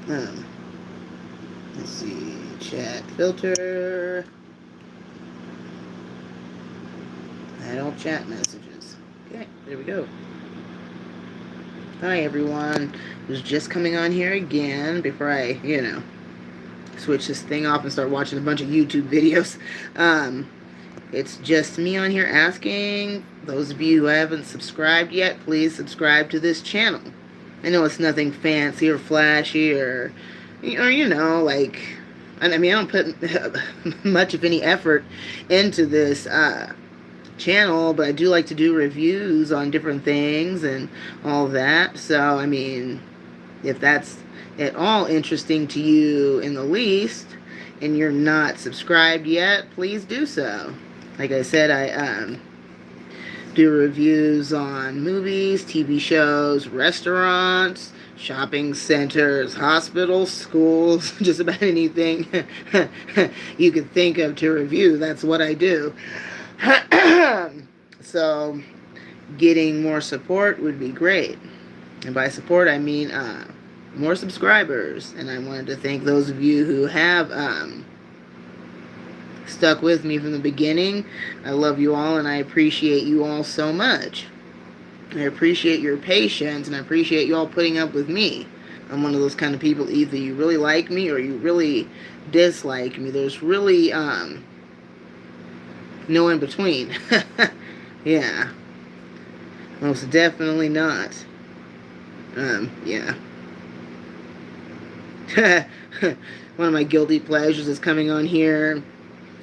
Um, let's see, chat filter. Adult chat messages. Okay, there we go. Hi everyone. Was just coming on here again before I, switch this thing off and start watching a bunch of YouTube videos. It's just me on here asking those of you who haven't subscribed yet, please subscribe to this channel. I know it's nothing fancy or flashy like, I mean, I don't put much of any effort into this channel, but I do like to do reviews on different things and all that. So, I mean, if that's at all interesting to you in the least, and you're not subscribed yet, please do so. Like I said, I do reviews on movies, TV shows, restaurants, shopping centers, hospitals, schools, just about anything you could think of to review. That's what I do. So, getting more support would be great. And by support, I mean more subscribers. And I wanted to thank those of you who have stuck with me from the beginning. I love you all, and I appreciate you all so much. I appreciate your patience, and I appreciate you all putting up with me. I'm one of those kind of people, either you really like me or you really dislike me. There's really no in between. Yeah. Most definitely not. Yeah. One of my guilty pleasures is coming on here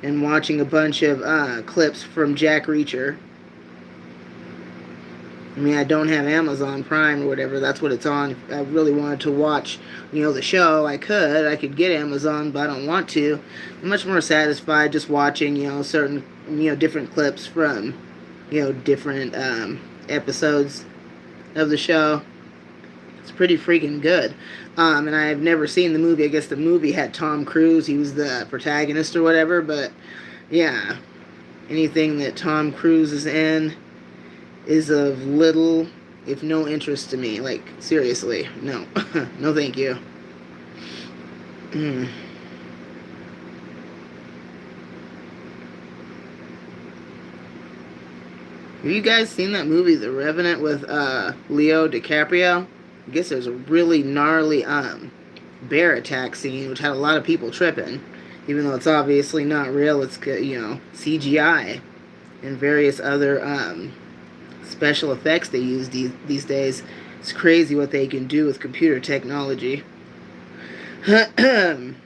and watching a bunch of clips from Jack Reacher. I mean, I don't have Amazon Prime or whatever. That's what it's on. If I really wanted to watch, the show, I could get Amazon, but I don't want to. I'm much more satisfied just watching, certain, different clips from, different episodes of the show. It's pretty freaking good. And I've never seen the movie. I guess the movie had Tom Cruise. He was the protagonist or whatever. But, yeah, anything that Tom Cruise is in is of little, if no interest to me. Like, seriously, no. No thank you. Have you guys seen that movie, The Revenant, with Leo DiCaprio? I guess there's a really gnarly bear attack scene, which had a lot of people tripping. Even though it's obviously not real, it's, CGI and various other special effects they use these days. It's crazy what they can do with computer technology. And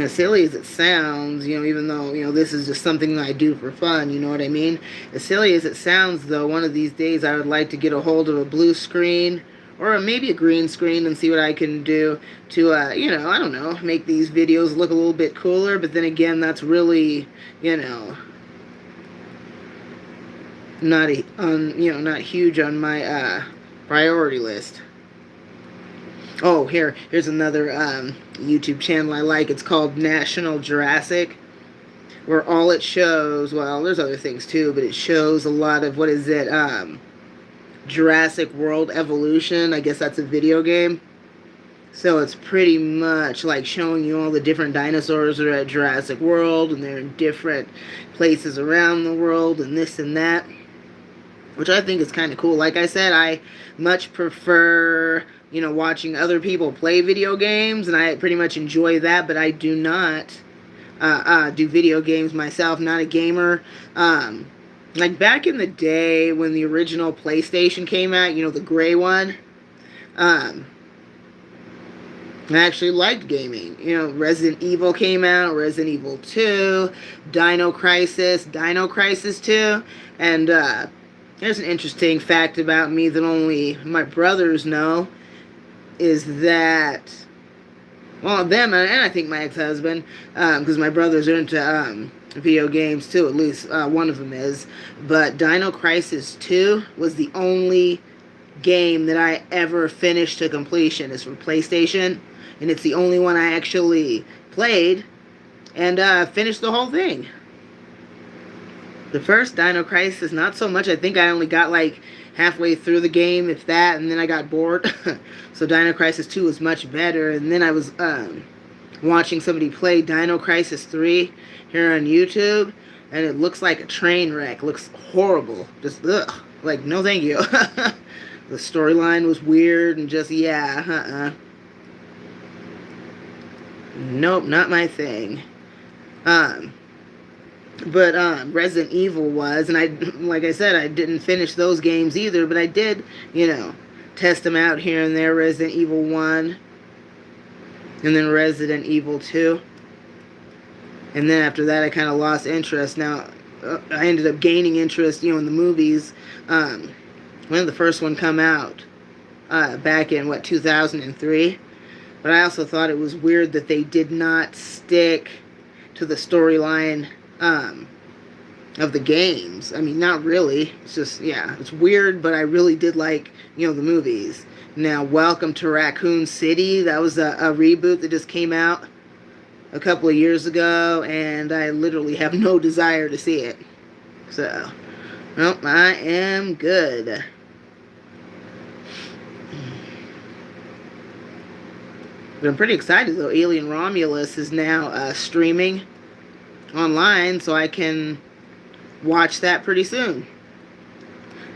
as silly as it sounds, even though, this is just something that I do for fun, you know what I mean? As silly as it sounds, though, one of these days I would like to get a hold of a blue screen or maybe a green screen and see what I can do to, I don't know, make these videos look a little bit cooler. But then again, that's really, not not huge on my priority list. Oh, here's another YouTube channel I like. It's called National Jurassic, where all it shows, well, there's other things too, but it shows a lot of, Jurassic World Evolution. I guess that's a video game. So it's pretty much like showing you all the different dinosaurs that are at Jurassic World, and they're in different places around the world, and this and that, which I think is kind of cool. Like I said, I much prefer, watching other people play video games, and I pretty much enjoy that, but I do not do video games myself, not a gamer. Like back in the day when the original PlayStation came out, the gray one, I actually liked gaming. Resident Evil came out, Resident Evil 2, Dino Crisis 2, and there's an interesting fact about me that only my brothers know, is that, well, them and I think my ex-husband, because my brothers are into video games too, at least one of them is, but Dino Crisis 2 was the only game that I ever finished to completion. It's for PlayStation, and it's the only one I actually played and finished the whole thing. The first Dino Crisis, not so much. I think I only got like halfway through the game, if that, and then I got bored. So Dino Crisis 2 was much better. And then I was watching somebody play Dino Crisis 3 here on YouTube, and it looks like a train wreck. It looks horrible. Just, ugh. Like, no thank you. The storyline was weird and just, yeah, Nope, not my thing. But Resident Evil was, and like I said, I didn't finish those games either, but I did, test them out here and there. Resident Evil 1, and then Resident Evil 2. And then after that, I kind of lost interest. Now, I ended up gaining interest, in the movies. When did the first one come out? Back in, 2003? But I also thought it was weird that they did not stick to the storyline of the games. I mean, not really. It's just, yeah, it's weird, but I really did like, the movies. Now, Welcome to Raccoon City, that was a reboot that just came out a couple of years ago, and I literally have no desire to see it. So, well, I am good. But I'm pretty excited, though. Alien Romulus is now streaming online, so I can watch that pretty soon.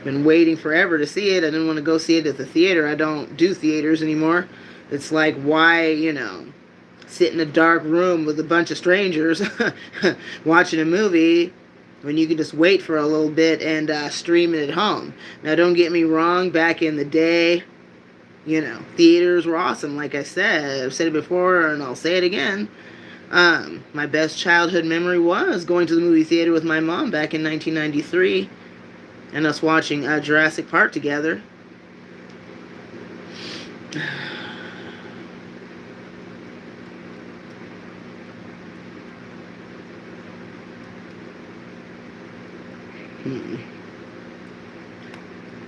Been waiting forever to see it. I didn't want to go see it at the theater. I don't do theaters anymore. It's like, why, sit in a dark room with a bunch of strangers watching a movie when you can just wait for a little bit and stream it at home. Now, don't get me wrong. Back in the day, theaters were awesome. Like I said, I've said it before and I'll say it again. My best childhood memory was going to the movie theater with my mom back in 1993 and us watching Jurassic Park together.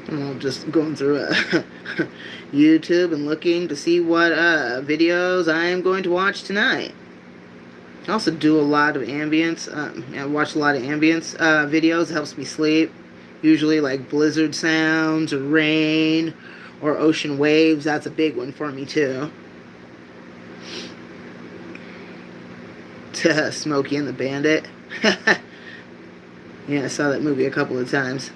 I'm just going through YouTube and looking to see what videos I am going to watch tonight. I also do a lot of ambience. I watch a lot of ambience videos. It helps me sleep. Usually like blizzard sounds or rain or ocean waves. That's a big one for me too. Smokey and the Bandit. Yeah, I saw that movie a couple of times.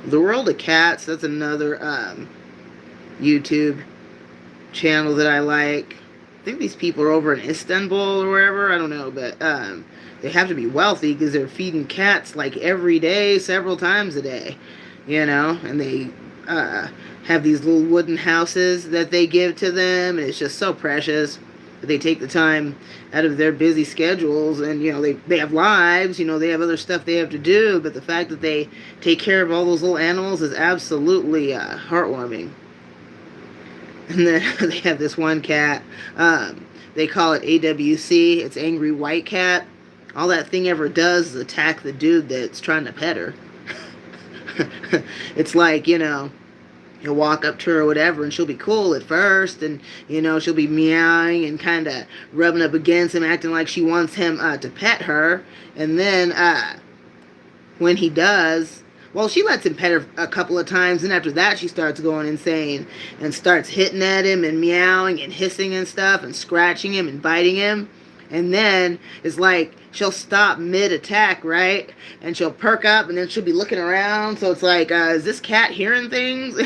The World of Cats, that's another YouTube channel that I like. I think these people are over in Istanbul or wherever, I don't know, but they have to be wealthy because they're feeding cats like every day, several times a day, and they have these little wooden houses that they give to them, and it's just so precious. They take the time out of their busy schedules, and they have lives, they have other stuff they have to do, but the fact that they take care of all those little animals is absolutely heartwarming. And then they have this one cat, they call it AWC, it's Angry White Cat. All that thing ever does is attack the dude that's trying to pet her. It's like, he'll walk up to her or whatever, and she'll be cool at first, and, she'll be meowing and kind of rubbing up against him, acting like she wants him to pet her. And then when he does, well, she lets him pet her a couple of times, and after that she starts going insane and starts hitting at him and meowing and hissing and stuff and scratching him and biting him. And then it's like she'll stop mid-attack, right? And she'll perk up, and then she'll be looking around. So it's like, is this cat hearing things?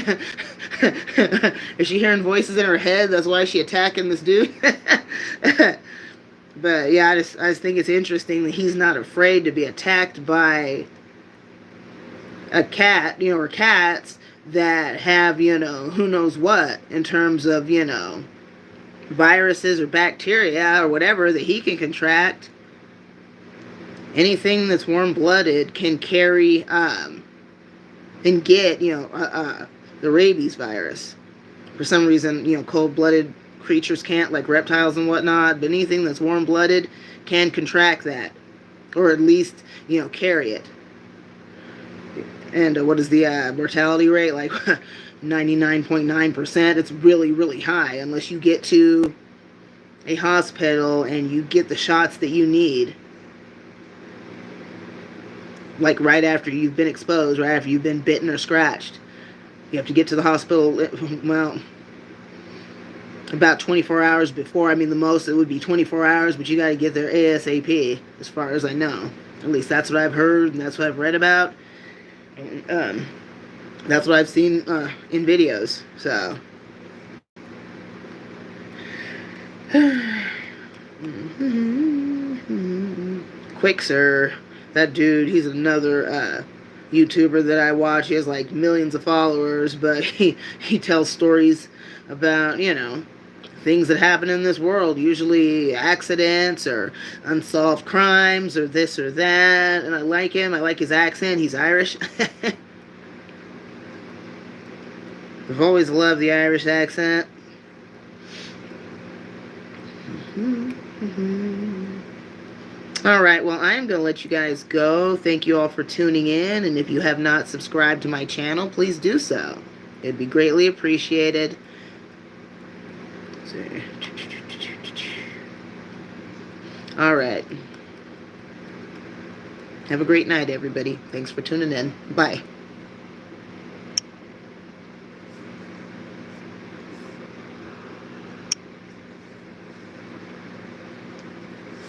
Is she hearing voices in her head? That's why she's attacking this dude. But yeah, I just think it's interesting that he's not afraid to be attacked by a cat, or cats that have, who knows what in terms of, viruses or bacteria or whatever that he can contract. Anything that's warm-blooded can carry and get, the rabies virus. For some reason, cold-blooded creatures can't, like reptiles and whatnot, but anything that's warm-blooded can contract that, or at least, carry it. And what is the mortality rate? Like 99.9%. It's really, really high unless you get to a hospital and you get the shots that you need. Like right after you've been exposed, right after you've been bitten or scratched. You have to get to the hospital, well, about 24 hours before. I mean, the most it would be 24 hours, but you got to get there ASAP, as far as I know. At least that's what I've heard, and that's what I've read about. And that's what I've seen in videos. So. Quixer, that dude, he's another YouTuber that I watch. He has like millions of followers, but he tells stories about, you know, things that happen in this world, usually accidents or unsolved crimes or this or that. And I like him. I like his accent. He's Irish. I've always loved the Irish accent. Alright, well, I am going to let you guys go. Thank you all for tuning in, and if you have not subscribed to my channel, please do so. It'd be greatly appreciated. Alright. Have a great night, everybody. Thanks for tuning in. Bye.